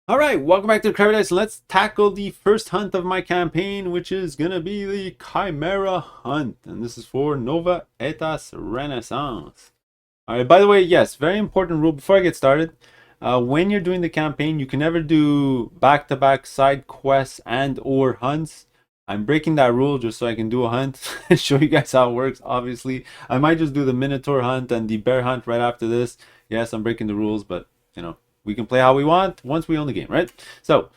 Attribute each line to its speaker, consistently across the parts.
Speaker 1: All right, welcome back to the Crabby. Let's tackle the first hunt of my campaign, which is gonna be the Chimera hunt, and this is for Nova Aetas Renaissance. All right. By the way, yes, very important rule before I get started. When you're doing the campaign, you can never do back-to-back side quests and/or hunts. I'm breaking that rule just so I can do a hunt and show you guys how it works. Obviously, I might just do the Minotaur hunt and the bear hunt right after this. Yes, I'm breaking the rules, but you know we can play how we want once we own the game, right? So,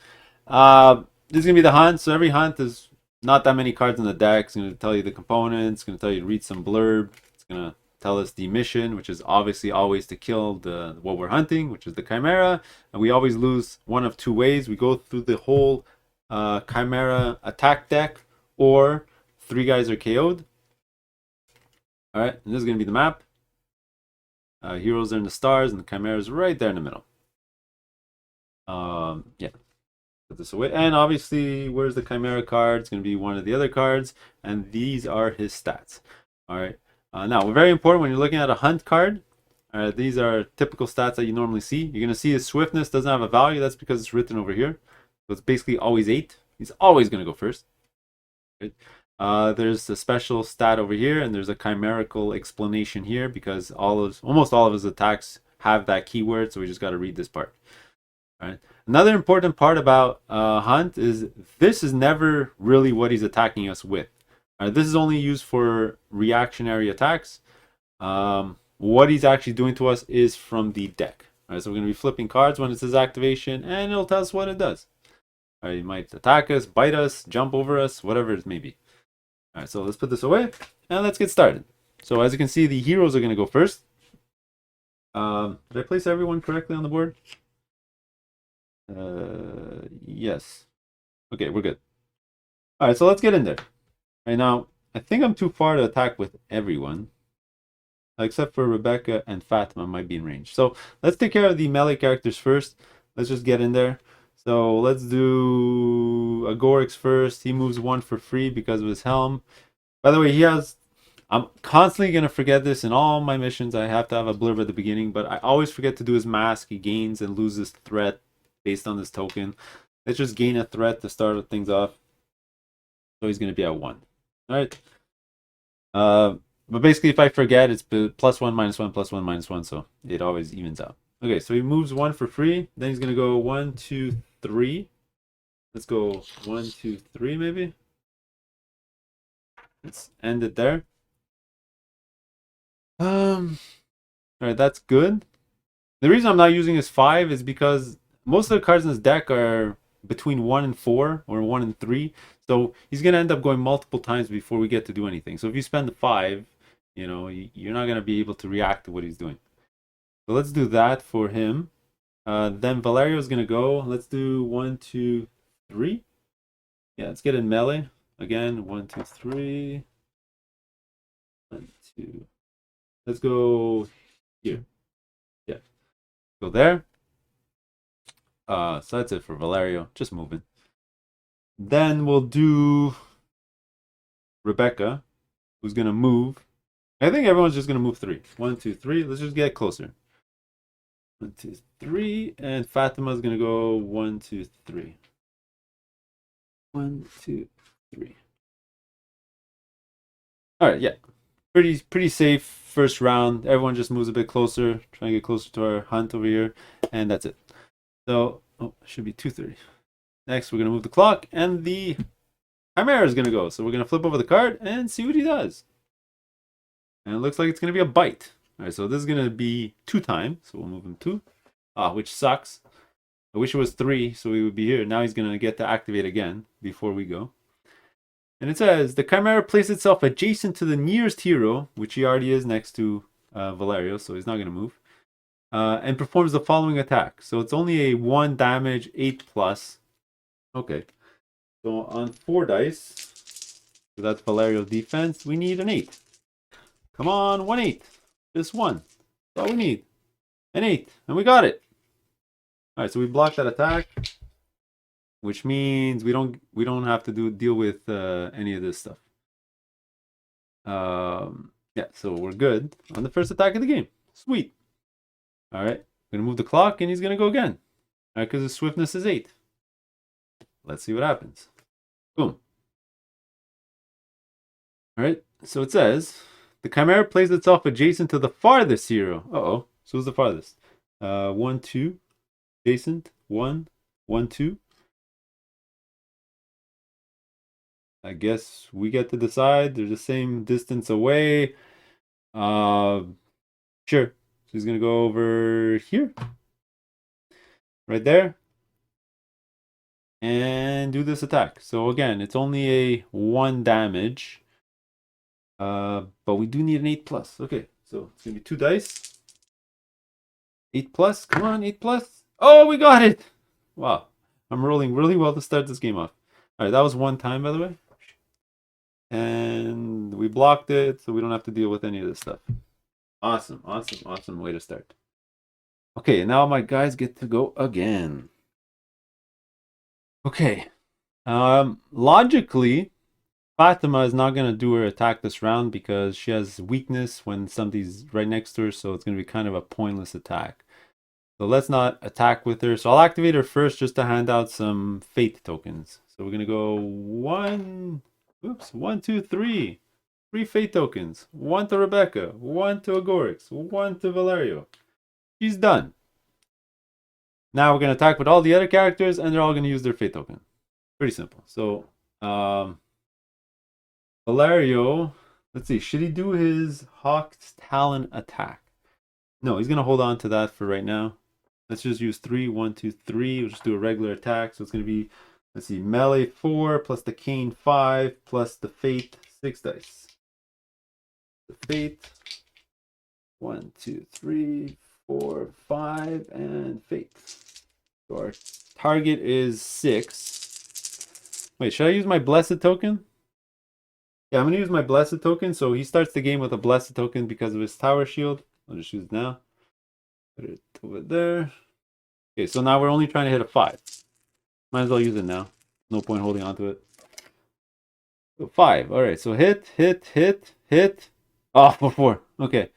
Speaker 1: this is gonna be the hunt. So every hunt is not that many cards in the deck. It's gonna tell you the components. It's gonna tell you to read some blurb. It's gonna tell us the mission, which is obviously always to kill the what we're hunting, which is the Chimera. And we always lose one of two ways. We go through the whole Chimera attack deck, or three guys are KO'd. All right, and this is gonna be the map. Heroes are in the stars, and the Chimera is right there in the middle. Yeah. Put this away. And obviously, where's the Chimera card? It's going to be one of the other cards. And these are his stats. All right. Now, very important when you're looking at a hunt card. These are typical stats that you normally see. You're going to see his swiftness doesn't have a value. That's because it's written over here. So it's basically always 8. He's always going to go first. Right? There's a special stat over here, and there's a chimerical explanation here because almost all of his attacks have that keyword. So we just got to read this part. All right. Another important part about Hunt is this is never really what he's attacking us with. This is only used for reactionary attacks. What he's actually doing to us is from the deck. All right, so we're going to be flipping cards when it's his activation, and it'll tell us what it does. All right, he might attack us, bite us, jump over us, whatever it may be. All right, so let's put this away, and let's get started. So as you can see, the heroes are going to go first. Did I place everyone correctly on the board? Yes. Okay, we're good. All right, so let's get in there. Right now, I think I'm too far to attack with everyone, except for Rebecca and Fatima might be in range. So let's take care of the melee characters first. Let's just get in there. So let's do Agorix first. He moves 1 for free because of his helm. By the way, he has... I'm constantly going to forget this in all my missions. I have to have a blurb at the beginning, but I always forget to do his mask. He gains and loses threat based on this token. Let's just gain a threat to start things off. So he's going to be at 1. All right. But basically, if I forget, it's +1, -1, +1, -1. So it always evens out. Okay, so he moves 1 for free. Then he's going to go 1, 2, 3. Let's go 1, 2, 3 maybe. Let's end it there. All right, that's good. The reason I'm not using his 5 is because most of the cards in this deck are between 1 and 4 or 1 and 3. So he's going to end up going multiple times before we get to do anything. So if you spend the 5, you know, you're not going to be able to react to what he's doing. So let's do that for him. Then Valerio is going to go. Let's do 1, 2, 3. Yeah, let's get in melee. Again, 1, 2, 3. 1, 2. Let's go here. Yeah. Go there. So that's it for Valerio. Just moving. Then we'll do Rebecca, who's gonna move. I think everyone's just gonna move 3. 1, 2, 3. Let's just get closer. 1, 2, 3, and Fatima's gonna go 1, 2, 3. 1, 2, 3. All right, yeah, pretty safe first round. Everyone just moves a bit closer, trying to get closer to our hunt over here, and that's it. So, oh, it should be 2:30. Next, we're gonna move the clock, and the Chimera is gonna go. So we're gonna flip over the card and see what he does. And it looks like it's gonna be a bite. All right, so this is gonna be 2 times. So we'll move him 2, which sucks. I wish it was 3, so we would be here. Now he's gonna get to activate again before we go. And it says the Chimera places itself adjacent to the nearest hero, which he already is next to Valerio, so he's not gonna move. And performs the following attack. So it's only a 1 damage, 8+. Okay. So on 4 dice, so that's Valerio's defense, we need an 8. Come on, 1 8. Just 1. That's all we need. An 8. And we got it. Alright, so we blocked that attack. Which means we don't have to deal with any of this stuff. Yeah, so we're good on the first attack of the game. Sweet. All right, gonna move the clock, and he's gonna go again. Because his swiftness is 8. Let's see what happens. Boom. Alright, so it says the Chimera plays itself adjacent to the farthest hero. Uh-oh. So who's the farthest? 1, 2. Adjacent. 1, 1, 2. I guess we get to decide. They're the same distance away. Sure. So he's gonna go over here. Right there. And do this attack. So again, it's only a 1 damage. But we do need an 8 plus. Okay, so it's gonna be 2 dice. 8 plus. Come on, 8 plus. Oh, we got it! Wow. I'm rolling really well to start this game off. Alright, that was 1 time, by the way. And we blocked it, so we don't have to deal with any of this stuff. Awesome, awesome, awesome way to start. Okay, now my guys get to go again. Okay. Logically, Fatima is not going to do her attack this round because she has weakness when somebody's right next to her, so it's going to be kind of a pointless attack. So let's not attack with her. So I'll activate her first just to hand out some fate tokens. So we're going to go 1, 2, 3. 3 fate tokens. 1 to Rebecca, 1 to Agorix, 1 to Valerio. She's done. Now we're going to attack with all the other characters, and they're all going to use their fate token. Pretty simple. So, Valerio, let's see, should he do his Hawk's Talon attack? No, he's going to hold on to that for right now. Let's just use 3, 1, 2, 3. We'll just do a regular attack. So it's going to be, let's see, melee 4 plus the cane 5 plus the fate 6 dice. The fate 1, 2, 3, 4, 5, and fate. So our target is 6. Wait, should I use my blessed token? Yeah, I'm going to use my blessed token. So he starts the game with a blessed token because of his tower shield. I'll just use it now. Put it over there. Okay, so now we're only trying to hit a 5. Might as well use it now. No point holding on to it. So 5. All right, so hit, hit, hit, hit. Oh, for 4. Okay.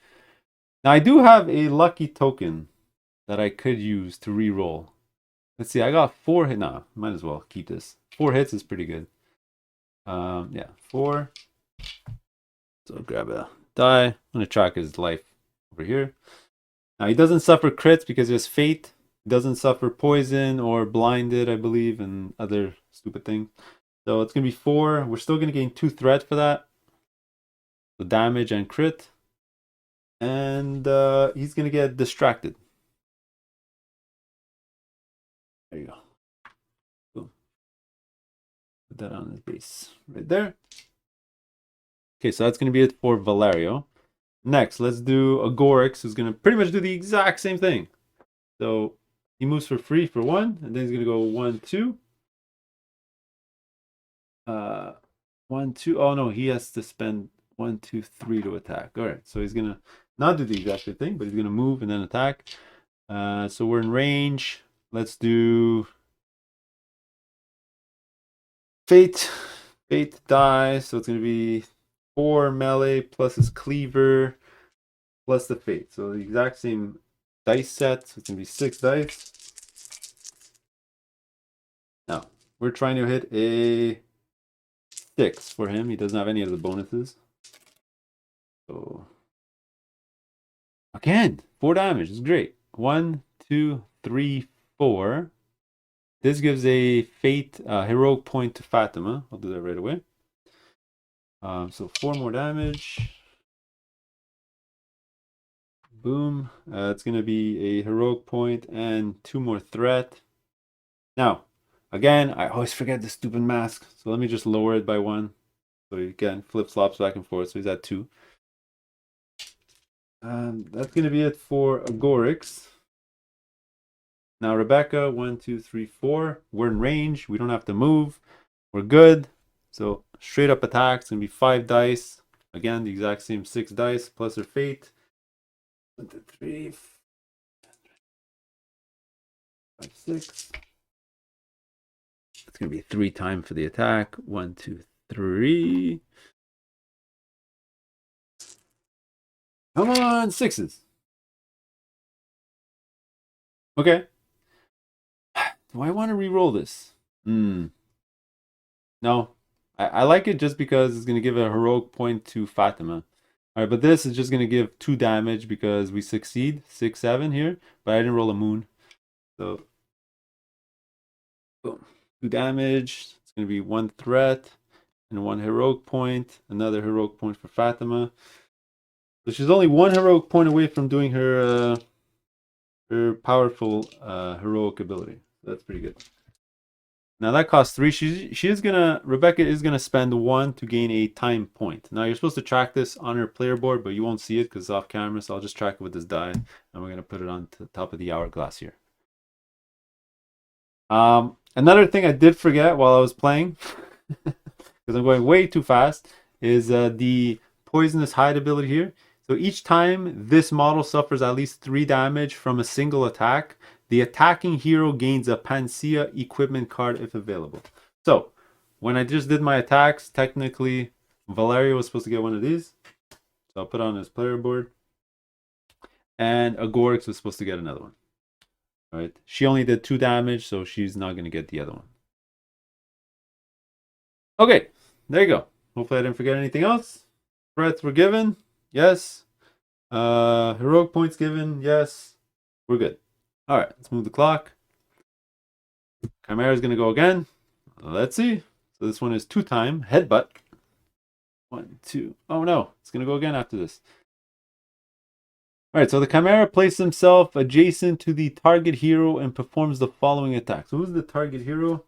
Speaker 1: Now I do have a lucky token that I could use to re-roll. Let's see, I got 4 hit. Nah, might as well keep this. 4 hits is pretty good. Yeah, 4. So grab a die. I'm gonna track his life over here. Now he doesn't suffer crits because he has fate. He doesn't suffer poison or blinded, I believe, and other stupid things. So it's gonna be 4. We're still gonna gain 2 threat for that. So damage and crit. And he's gonna get distracted. There you go. Boom. Put that on his base right there. Okay, so that's gonna be it for Valerio. Next, let's do Agorix, who's gonna pretty much do the exact same thing. So he moves for free for 1, and then he's gonna go 1, 2. 1, 2. Oh no, he has to spend 1, 2, 3 to attack. All right, so he's gonna not do the exact same thing, but he's gonna move and then attack. So we're in range. Let's do fate. Fate die. So it's gonna be 4 melee plus his cleaver plus the fate. So the exact same dice set. So it's gonna be 6 dice. Now we're trying to hit a 6 for him. He doesn't have any of the bonuses. So again, 4 damage. It's great. 1, 2, 3, 4. This gives a fate heroic point to Fatima. I'll do that right away. So 4 more damage. Boom. It's going to be a heroic point and 2 more threat. Now, again, I always forget the stupid mask. So let me just lower it by 1. So again, flip-flops back and forth. So he's at 2. That's going to be it for Agorix. Now, Rebecca, 1, 2, 3, 4. We're in range. We don't have to move. We're good. So straight up attack. It's going to be 5 dice. Again, the exact same 6 dice plus her fate. 1, 2, 3, 5, 6. It's going to be 3 time for the attack. 1, 2, 3. Come on, 6s. Okay. Do I want to re-roll this? No. I like it just because it's going to give a heroic point to Fatima. All right, but this is just going to give 2 damage because we succeed 6-7 here, but I didn't roll a moon. So, boom. 2 damage. It's going to be 1 threat and 1 heroic point. Another heroic point for Fatima. So she's only 1 heroic point away from doing her her powerful heroic ability. So that's pretty good. Now that costs 3. Rebecca is gonna spend 1 to gain a time point. Now you're supposed to track this on her player board, but you won't see it because it's off camera. So I'll just track it with this die, and we're gonna put it on the top of the hourglass here. Another thing I did forget while I was playing, because I'm going way too fast, is the poisonous hide ability here. So each time this model suffers at least 3 damage from a single attack, the attacking hero gains a Panacea equipment card if available. So when I just did my attacks, technically Valerio was supposed to get one of these. So I'll put on his player board. And Agorix was supposed to get another one. All right. She only did 2 damage, so she's not going to get the other one. Okay, there you go. Hopefully I didn't forget anything else. Threats were given. Yes. Heroic points given. Yes. We're good. All right, let's move the clock. Chimera is going to go again. Let's see. So this one is 2 time. Headbutt. 1, 2. Oh no, it's going to go again after this. All right, so the Chimera places himself adjacent to the target hero and performs the following attack. So who's the target hero?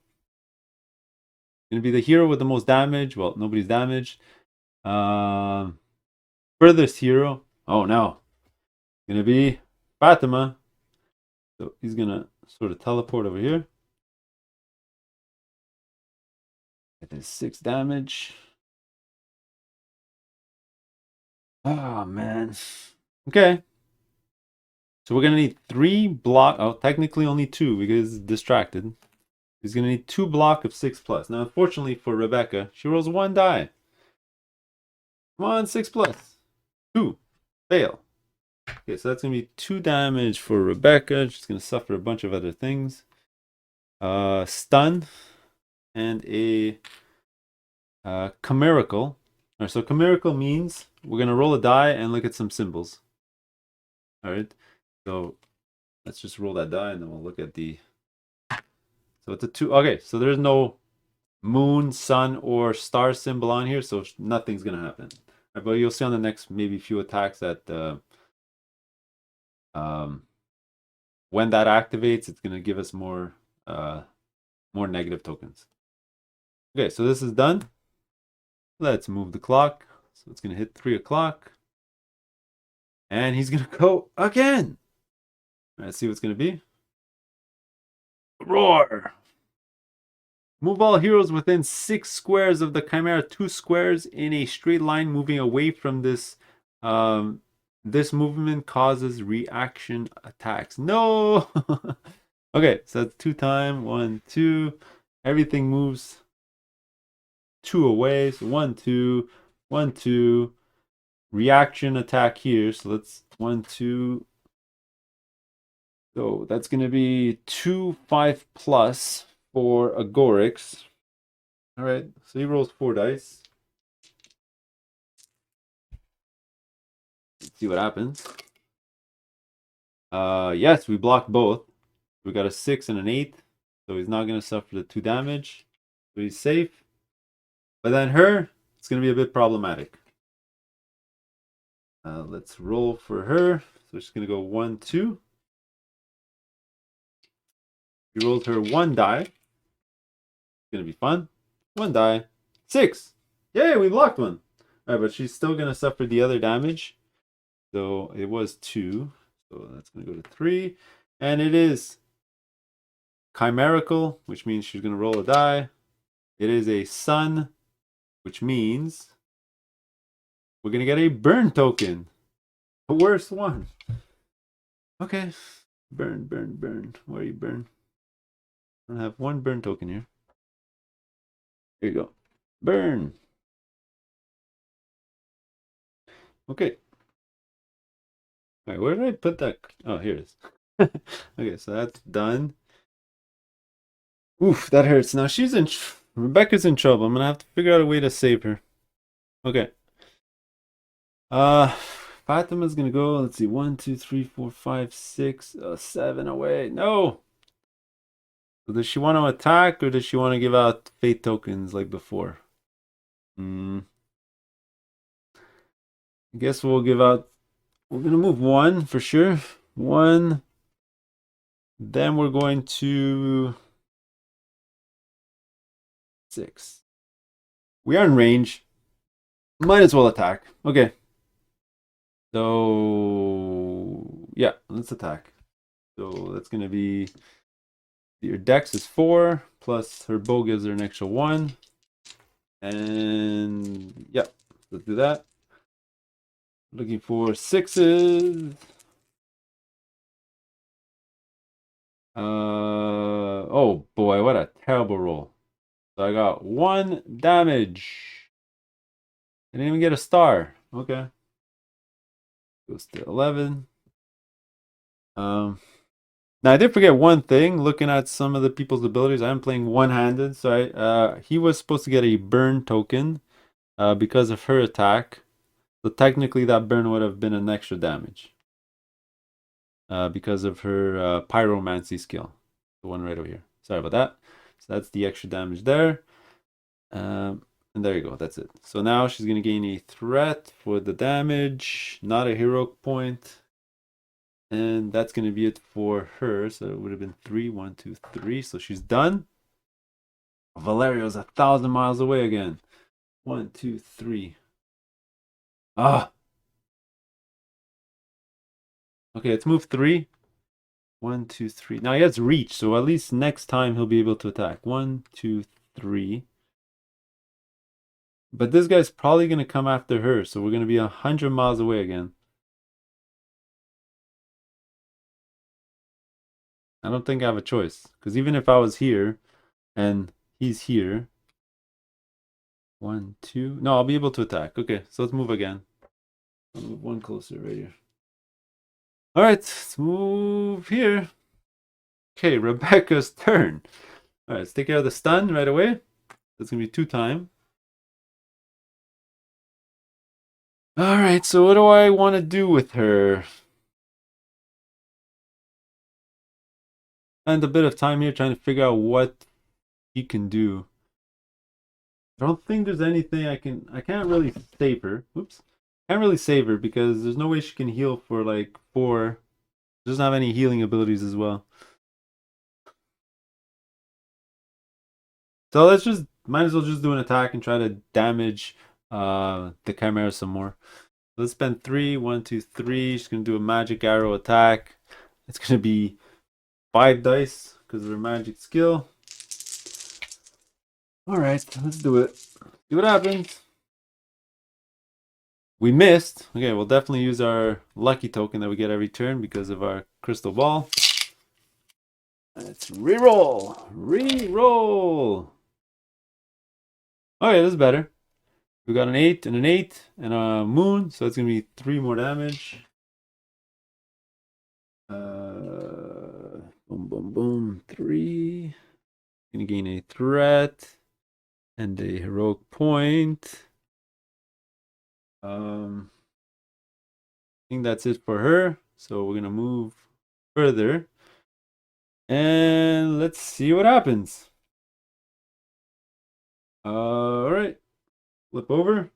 Speaker 1: Going to be the hero with the most damage. Well, nobody's damaged. Furthest hero. Oh no. Going to be Fatima. So he's going to sort of teleport over here. It is 6 damage. Oh man. Okay. So we're going to need 3 block. Oh, technically only 2 because it's distracted. He's going to need 2 block of 6+. Now, unfortunately for Rebecca, she rolls 1 die. Come on, 6+. 2. Fail. Okay, so that's going to be 2 damage for Rebecca. She's going to suffer a bunch of other things. Stun. And a chimerical. All right, so chimerical means we're going to roll a die and look at some symbols. All right, so let's just roll that die and then we'll look at the... So it's a 2. Okay, so there's no moon, sun, or star symbol on here, so nothing's going to happen. Right, but you'll see on the next maybe few attacks that when that activates, it's going to give us more negative tokens. Okay, so this is done. Let's move the clock. So it's going to hit 3 o'clock. And he's going to go again. Let's see what's going to be. Roar. Move all heroes within 6 squares of the Chimera, 2 squares in a straight line, moving away from this. This movement causes reaction attacks. No! Okay, so that's 2 time. 1, 2. Everything moves 2 away. So 1, 2. 1, 2. Reaction attack here. So let's 1, 2. So that's going to be 2, 5+ for Agorix. All right, so he rolls 4 dice. Let's see what happens. Yes, we blocked both. We got a 6 and an 8, so he's not going to suffer the 2 damage. So he's safe. But then her, it's going to be a bit problematic. Let's roll for her. So she's going to go 1, 2. We rolled her 1 die. It's going to be fun. 1 die. 6. Yay, we blocked 1. All right, but she's still going to suffer the other damage. So it was 2. So that's going to go to 3. And it is chimerical, which means she's going to roll a die. It is a sun, which means we're going to get a burn token. The worst one. Okay. Burn, burn, burn. Where are you, burn? I have 1 burn token here. Here you go. Burn. Okay. All right, where did I put that? Oh, here it is. Okay, so that's done. Oof, that hurts. Now she's in. Rebecca's in trouble. I'm gonna have to figure out a way to save her. Okay. Uh, Fatima's gonna go. Let's see. 1, 2, 3, 4, 5, 6, 7 away. No. So does she want to attack or does she want to give out fate tokens like before? Hmm. I guess we'll give out. We're gonna move one for sure. One. Then we're going to 6. We are in range. Might as well attack. Okay. So yeah, let's attack. So that's gonna be your dex is 4 plus her bow gives her an extra 1. And yeah, let's do that. Looking for 6s. Oh boy, what a terrible roll. So I got 1 damage. I didn't even get a star. Okay. Goes to 11. Now I did forget one thing. Looking at some of the people's abilities, I'm playing one-handed, so he was supposed to get a burn token because of her attack. So technically, that burn would have been an extra damage because of her pyromancy skill, the one right over here. Sorry about that. So that's the extra damage there. And there you go. That's it. So now she's gonna gain a threat for the damage, not a heroic point. And that's going to be it for her. So it would have been 3, 1, 2, 3. So she's done. Valerio's 1,000 miles away again. 1, 2, 3. Ah. Okay, let's move 3. 1, 2, 3. Now he has reach, so at least next time he'll be able to attack. 1, 2, 3. But this guy's probably going to come after her, so we're going to be 100 miles away again. I don't think I have a choice. Because even if I was here and he's here. 1, 2. No, I'll be able to attack. Okay, so let's move again. I'll move one closer right here. All right, let's move here. Okay, Rebecca's turn. All right, let's take care of the stun right away. That's going to be 2 time. All right, so what do I want to do with her? Spend a bit of time here trying to figure out what he can do. I don't think there's anything I can't really save her. Oops. Can't really save her because there's no way she can heal for like 4. She doesn't have any healing abilities as well. So let's just might as well just do an attack and try to damage the Chimera some more. Let's spend 3, 1, 2, 3. She's gonna do a magic arrow attack. It's gonna be 5 dice because of her magic skill. Alright, let's do it. See what happens. We missed. Okay, we'll definitely use our lucky token that we get every turn because of our crystal ball. Let's reroll. Reroll. Okay, this is better. We got an 8 and an 8 and a moon, so it's gonna be 3 more damage. Boom, boom, boom. 3. Gonna gain a threat and a heroic point. I think that's it for her. So we're gonna move further. And let's see what happens. All right. Flip over.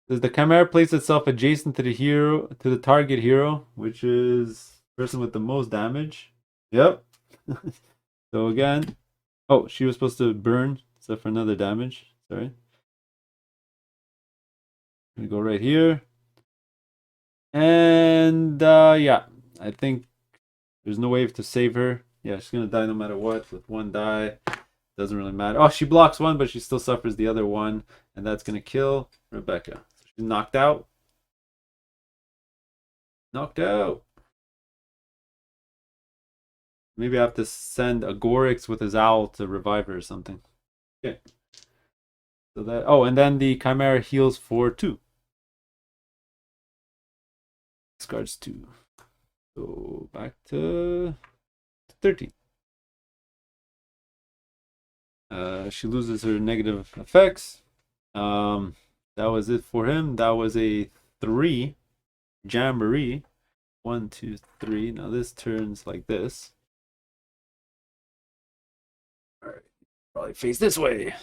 Speaker 1: Does the Chimera place itself adjacent to the target hero, which is the person with the most damage? Yep. So again, oh, she was supposed to burn, so for another damage. Sorry. I'm gonna go right here. And yeah, I think there's no way to save her. Yeah, she's gonna die no matter what with 1 die. Doesn't really matter. Oh, she blocks 1, but she still suffers the other 1, and that's gonna kill Rebecca. So she's knocked out. Knocked out. Maybe I have to send Agorix with his owl to revive her or something. Okay. So that. Oh, and then the Chimera heals for 2. Discards 2. So back to 13. She loses her negative effects. That was it for him. That was a 3 jamboree. 1, 2, 3. Now this turns like this. All right, probably face this way.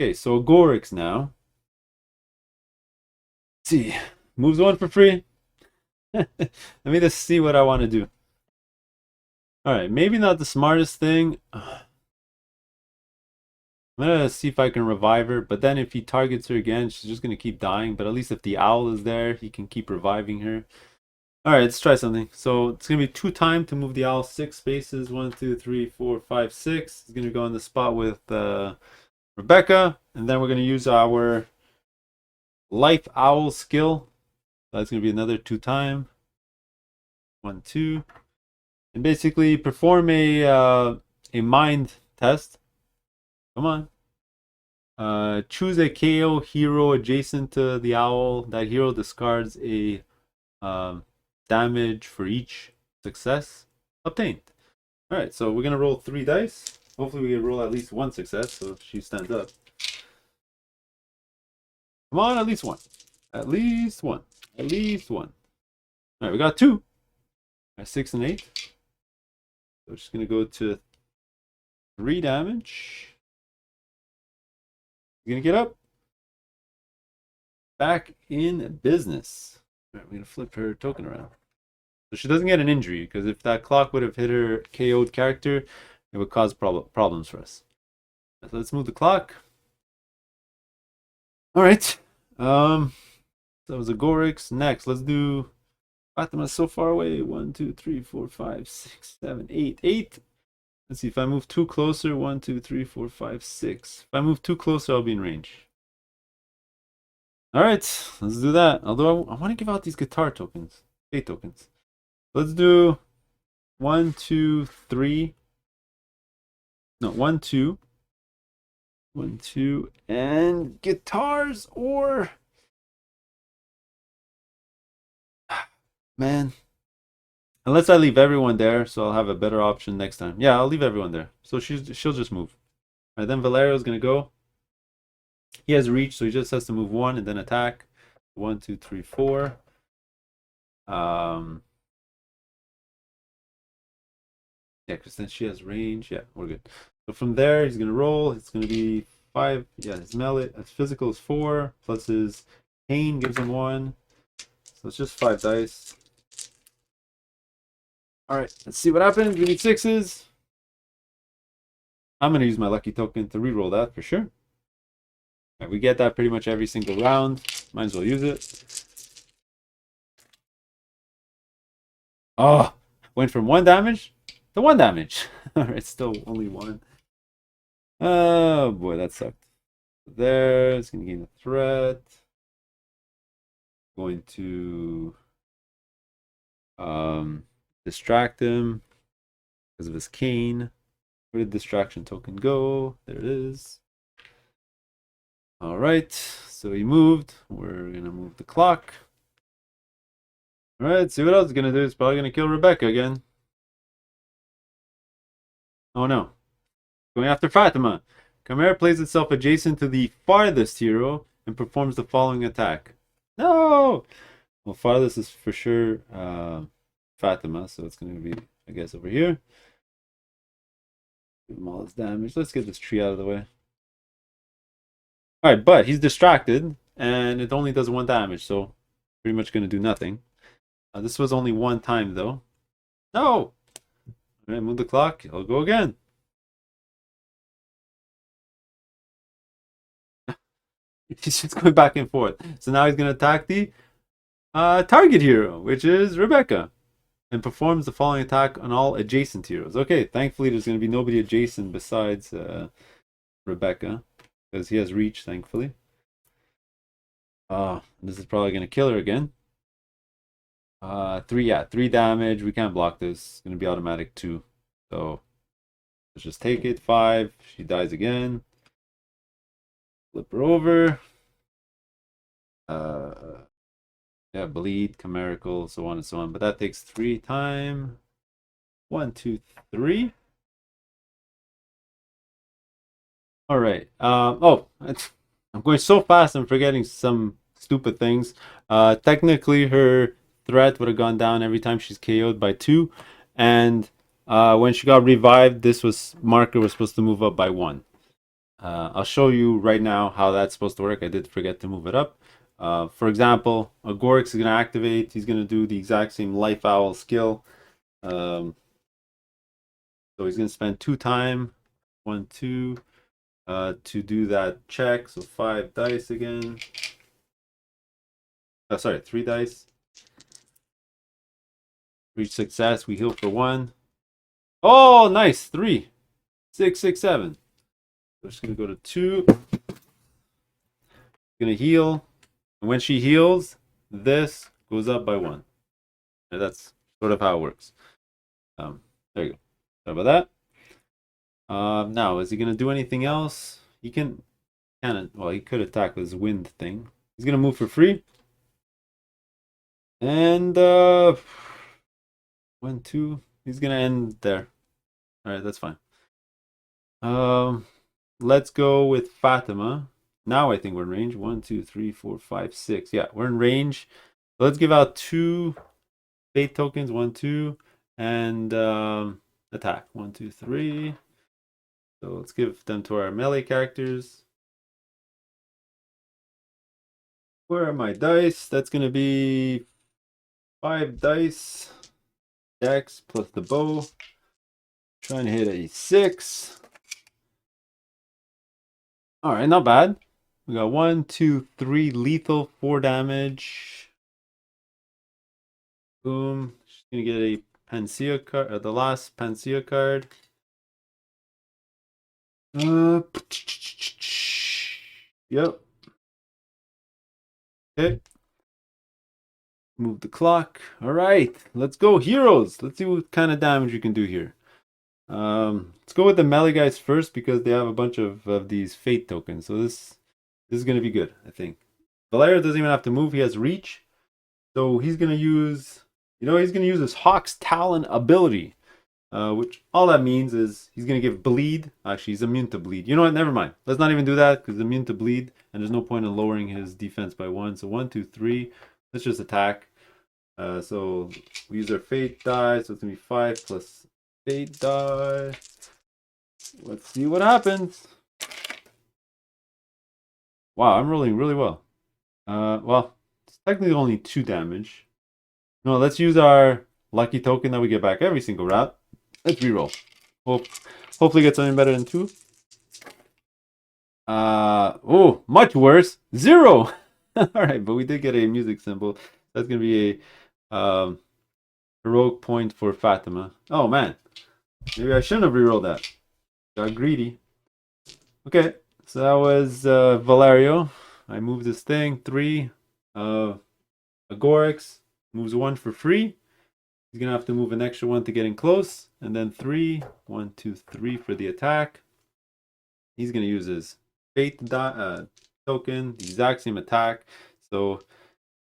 Speaker 1: Okay, so Agorix now. Let's see, moves 1 for free. Let me just see what I want to do. All right, maybe not the smartest thing. I'm gonna see if I can revive her, but then if he targets her again, she's just gonna keep dying. But at least if the owl is there, he can keep reviving her. All right, let's try something. So it's gonna be 2 time to move the owl 6 spaces. 1, 2, 3, 4, 5, 6. It's gonna go on the spot with Rebecca, and then we're gonna use our life owl skill. That's gonna be another 2 time. 1, 2, and basically perform a mind test. Come on. Choose a KO hero adjacent to the owl. That hero discards a damage for each success obtained. All right, so we're gonna roll 3 dice. Hopefully, we can roll at least 1 success, so she stands up. Come on, at least 1. At least 1. At least 1. All right, we got 2. All right, 6 and 8. So we're just gonna go to 3 damage. You're gonna get up. Back in business. All right, we're gonna flip her token around. So she doesn't get an injury, because if that clock would have hit her KO'd character, it would cause problems for us. So let's move the clock. All right. That was Agorix. Next, let's do Fatima so far away. 1, 2, 3, 4, 5, 6, 7, 8. 8. Let's see, if I move 2 closer, 1, 2, 3, 4, 5, 6. If I move 2 closer, I'll be in range. All right, let's do that. Although I want to give out these guitar tokens, 8 tokens. Let's do 1, 2, 3. No, 1, 2. 1, 2, and guitars or man. Unless I leave everyone there, so I'll have a better option next time. Yeah, I'll leave everyone there. So she'll just move. All right, then Valerio's gonna go. He has reach, so he just has to move 1 and then attack. 1, 2, 3, 4. Yeah, because then she has range. Yeah, we're good. So from there, he's gonna roll. It's gonna be 5. Yeah, his melee, his physical is 4 plus his pain gives him 1. So it's just 5 dice. All right, let's see what happens. We need 6s. I'm gonna use my lucky token to reroll that for sure. Right, we get that pretty much every single round. Might as well use it. Oh, went from 1 damage to 1 damage. Alright, still only 1. Oh boy, that sucked. There, it's gonna gain a threat. Going to distract him because of his cane. Where did distraction token go? There it is. All right, so he moved. We're gonna move the clock. All right, see what else it's gonna do. It's probably gonna kill Rebecca again. Oh no, going after Fatima. Chimera plays itself adjacent to the farthest hero and performs the following attack. No! Well, farthest is for sure Fatima, so it's gonna be, I guess, over here. Give him all his damage. Let's get this tree out of the way. Alright, but he's distracted, and it only does 1 damage, so pretty much gonna do nothing. This was only 1 time, though. No! Alright, move the clock. I'll go again. He's just going back and forth. So now he's gonna attack the target hero, which is Rebecca, and performs the following attack on all adjacent heroes. Okay, thankfully there's gonna be nobody adjacent besides Rebecca, because he has reach, thankfully. This is probably gonna kill her again. 3 damage. We can't block this. It's gonna be automatic 2. So let's just take it. 5. She dies again. Flip her over. Yeah, bleed, chimerical, so on and so on. But that takes 3 time. 1, 2, 3. All right. I'm going so fast. I'm forgetting some stupid things. Technically, her threat would have gone down every time she's KO'd by two, and when she got revived, this was marker was supposed to move up by one. I'll show you right now how that's supposed to work. I did forget to move it up. For example, Agorix is going to activate. He's going to do the exact same Life Owl skill. Um, so he's going to spend two time, 1, 2, to do that check. So 5 dice again. Oh, sorry, 3 dice. Reach success. We heal for one. Oh, nice. 3, 6, 6, 7. So just going to go to 2. Going to heal. And when she heals, this goes up by one. And that's sort of how it works. There you go. Sorry about that. Now, is he going to do anything else? He can well, he could attack with his wind thing. He's going to move for free. And 1, 2. He's going to end there. All right, that's fine. Let's go with Fatima. Now I think we're in range. 1, 2, 3, 4, 5, 6. Yeah, we're in range. Let's give out 2 fate tokens. 1, 2, and attack. 1, 2, 3. So let's give them to our melee characters. Where are my dice? That's gonna be 5 dice. Dex plus the bow. Trying to hit a 6. Alright, not bad. We got 1, 2, 3 lethal, 4 damage. Boom. She's gonna get a Panacea card, the last Panacea card. Yep. Okay. Move the clock. All right, let's go, heroes. Let's see what kind of damage you can do here. Let's go with the melee guys first because they have a bunch of these fate tokens. So this is gonna be good, I think. Valerio doesn't even have to move. He has reach, so he's gonna use, he's gonna use his Hawk's Talon ability. Which all that means is he's gonna give bleed. Actually, he's immune to bleed. You know what? Never mind. Let's not even do that because he's immune to bleed, and there's no point in lowering his defense by one. So 1, 2, 3. Let's just attack. So we use our fate die. So it's gonna be 5 plus fate die. Let's see what happens. Wow, I'm rolling really well. Well, it's technically only 2 damage. No, let's use our lucky token that we get back every single round. Let's reroll. Hopefully get something better than 2. Oh, much worse. 0. All right, but we did get a music symbol. That's gonna be a heroic point for Fatima. Oh man, maybe I shouldn't have rerolled that. Got greedy. Okay, so that was Valerio. I moved this thing 3. Agorix moves 1 for free. He's gonna have to move an extra 1 to get in close, and then 3. 1, 2, 3 for the attack. He's gonna use his fate token, the exact same attack. So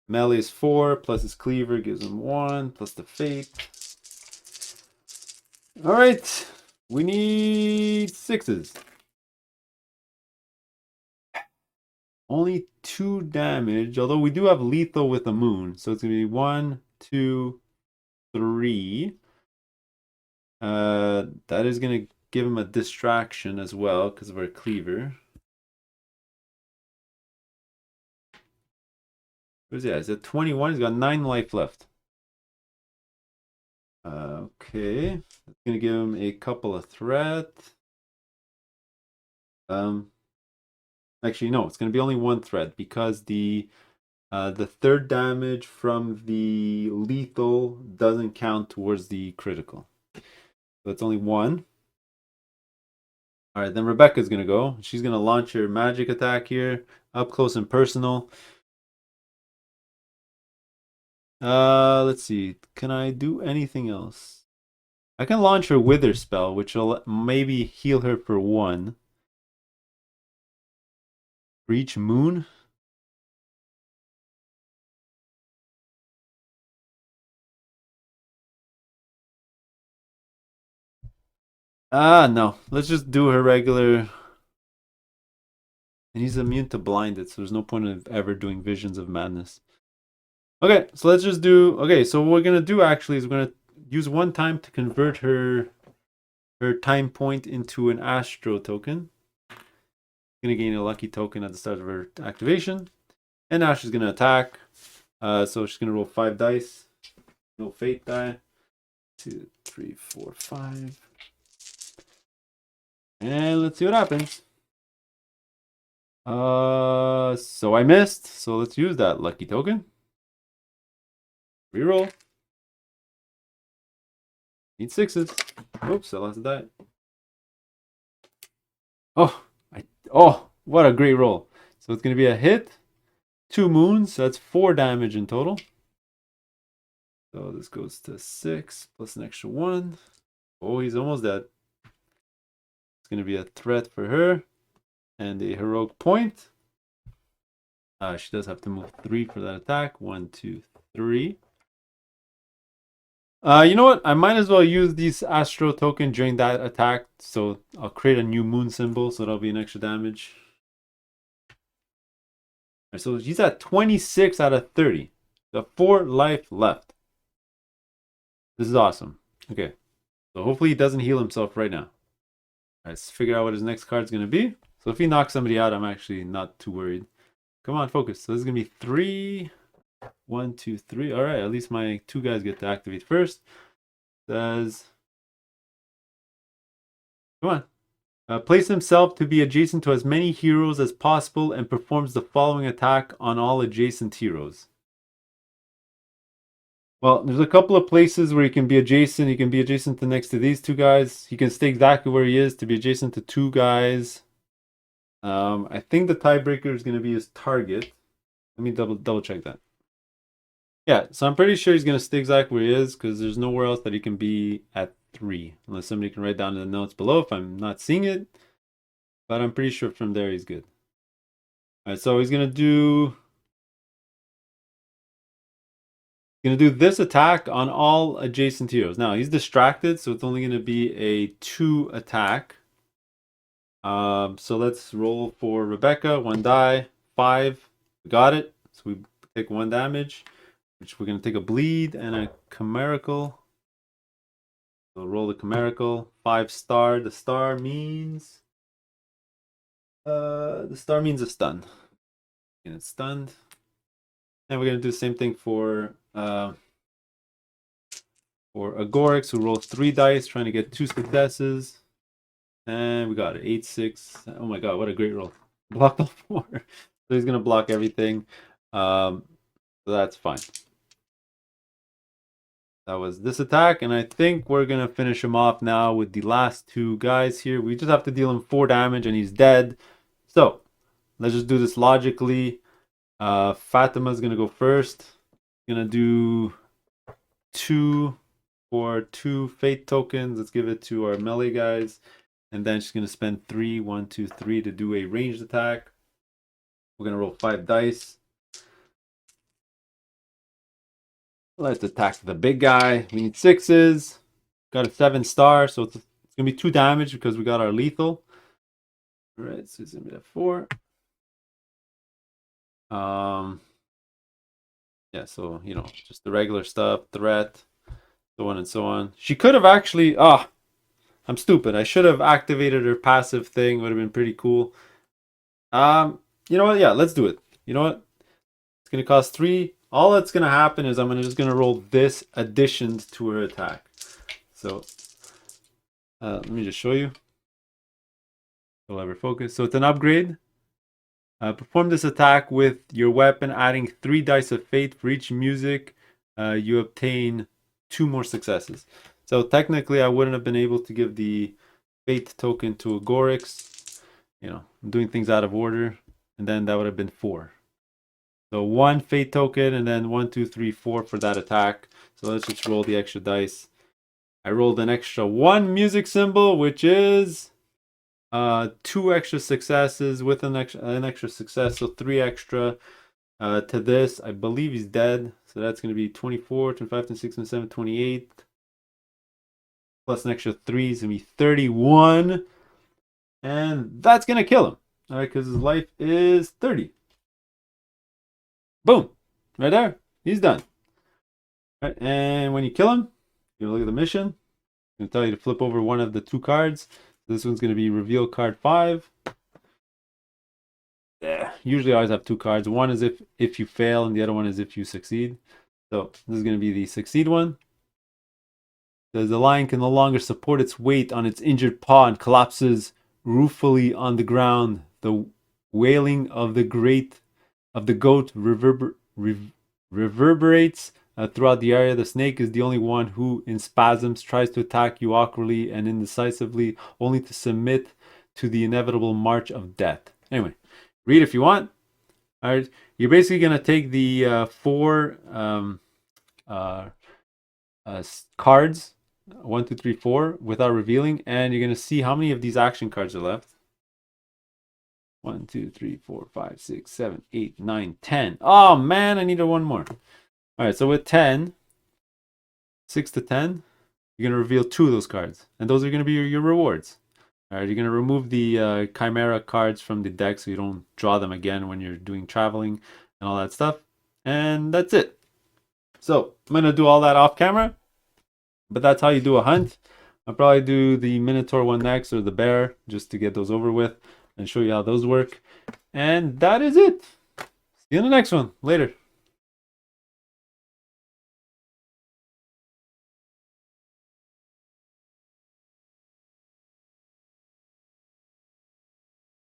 Speaker 1: melee is 4 plus his cleaver gives him 1 plus the fate. All right, we need 6s. Only 2 damage, although we do have lethal with the moon, so it's gonna be 1, 2, 3. That is gonna give him a distraction as well because of our cleaver. Where's he at? He's at 21. He's got 9 life left. Okay, it's gonna give him a couple of threat. Actually, no, it's gonna be only 1 threat because the 3rd damage from the lethal doesn't count towards the critical. So it's only 1. All right, then Rebecca's gonna go. She's gonna launch her magic attack here, up close and personal. Let's see. Can I do anything else? I can launch her Wither spell, which will maybe heal her for 1. Reach Moon. No. Let's just do her regular And he's immune to blinded, so there's no point of ever doing Visions of Madness. Okay, so let's just do... Okay, so what we're going to do actually is we're going to use 1 time to convert her time point into an Astro token. Going to gain a lucky token at the start of her activation. And now she's going to attack. So she's going to roll 5 dice. Roll fate die. 2, 3, 4, 5. And let's see what happens. So I missed. So let's use that lucky token. Reroll. Need 6s. Oops, I lost a die. Oh, what a great roll. So it's going to be a hit. 2 moons. So that's 4 damage in total. So this goes to 6 plus an extra 1. Oh, he's almost dead. It's going to be a threat for her. And a heroic point. She does have to move 3 for that attack. 1, 2, 3. You know what? I might as well use these Astro token during that attack. So I'll create a new moon symbol. So that'll be an extra damage. Right, so he's at 26 out of 30. Got 4 life left. This is awesome. Okay. So hopefully he doesn't heal himself right now. Let's figure out what his next card's going to be. So if he knocks somebody out, I'm actually not too worried. Come on, focus. So this is going to be 3. 1, 2, 3. All right, at least my 2 guys get to activate first. Says, come on. Place himself to be adjacent to as many heroes as possible and performs the following attack on all adjacent heroes. Well, there's a couple of places where he can be adjacent. He can be adjacent to next to these 2 guys. He can stay exactly where he is to be adjacent to 2 guys. I think the tiebreaker is going to be his target. Let me double check that. Yeah, so I'm pretty sure he's going to stay exactly where he is because there's nowhere else that he can be at 3. Unless somebody can write down in the notes below if I'm not seeing it. But I'm pretty sure from there he's good. Alright, so he's going to do... this attack on all adjacent heroes. Now, he's distracted, so it's only going to be a 2 attack. So let's roll for Rebecca. 1 die. 5. We got it. So we take 1 damage. Which we're going to take a bleed and a chimerical. So roll the chimerical. 5 star. The star means... a stun. And it's stunned. And we're going to do the same thing for Agorix, who rolled 3 dice, trying to get 2 successes. And we got it. 8, 6. Oh my god, what a great roll. Blocked all 4. So he's going to block everything. So that's fine. That was this attack, and I think we're going to finish him off now with the last 2 guys here. We just have to deal him 4 damage, and he's dead. So, let's just do this logically. Fatima's going to go first. Going to do 2 for 2 fate tokens. Let's give it to our melee guys. And then she's going to spend 3, 1, 2, 3 to do a ranged attack. We're going to roll 5 dice. Let's attack the big guy. We need 6s. Got a 7 star, so it's going to be 2 damage because we got our lethal. All right, so it's going to be at 4. Yeah, so, you know, just the regular stuff, threat, so on and so on. She could have actually... I'm stupid. I should have activated her passive thing. Would have been pretty cool. You know what? Yeah, let's do it. You know what? It's going to cost 3. All that's going to happen is I'm just going to roll this addition to her attack. So, let me just show you. We'll ever focus. So it's an upgrade. Perform this attack with your weapon, adding 3 dice of fate for each music. You obtain 2 more successes. So technically, I wouldn't have been able to give the fate token to Agorix. You know, I'm doing things out of order. And then that would have been 4. So 1 fate token, and then 1, 2, 3, 4 for that attack. So let's just roll the extra dice. I rolled an extra 1 music symbol, which is 2 extra successes with an extra success. So 3 extra to this. I believe he's dead. So that's going to be 24, 25, 26, 27, 28. Plus an extra 3 is going to be 31. And that's going to kill him. All right, because his life is 30. Boom. Right there. He's done. All right, and when you kill him, you look at the mission. It's going to tell you to flip over one of the 2 cards. This one's going to be reveal card 5. Yeah, usually I always have 2 cards. One is if you fail, and the other one is if you succeed. So this is going to be the succeed one. The lion can no longer support its weight on its injured paw and collapses ruefully on the ground. The wailing of the goat reverberates throughout the area. The snake is the only one who, in spasms, tries to attack you awkwardly and indecisively, only to submit to the inevitable march of death. Anyway, read if you want. All right, you're basically gonna take the 4 cards, 1, 2, 3, 4, without revealing, and you're gonna see how many of these action cards are left. 1, 2, 3, 4, 5, 6, 7, 8, 9, 10. Oh man, I needed one more. All right, so with 10, 6 to 10, you're gonna reveal 2 of those cards, and those are gonna be your rewards. All right, you're gonna remove the Chimera cards from the deck so you don't draw them again when you're doing traveling and all that stuff, and that's it. So I'm gonna do all that off camera, but that's how you do a hunt. I'll probably do the Minotaur one next, or the bear, just to get those over with and show you how those work. And that is it. See you in the next one. Later.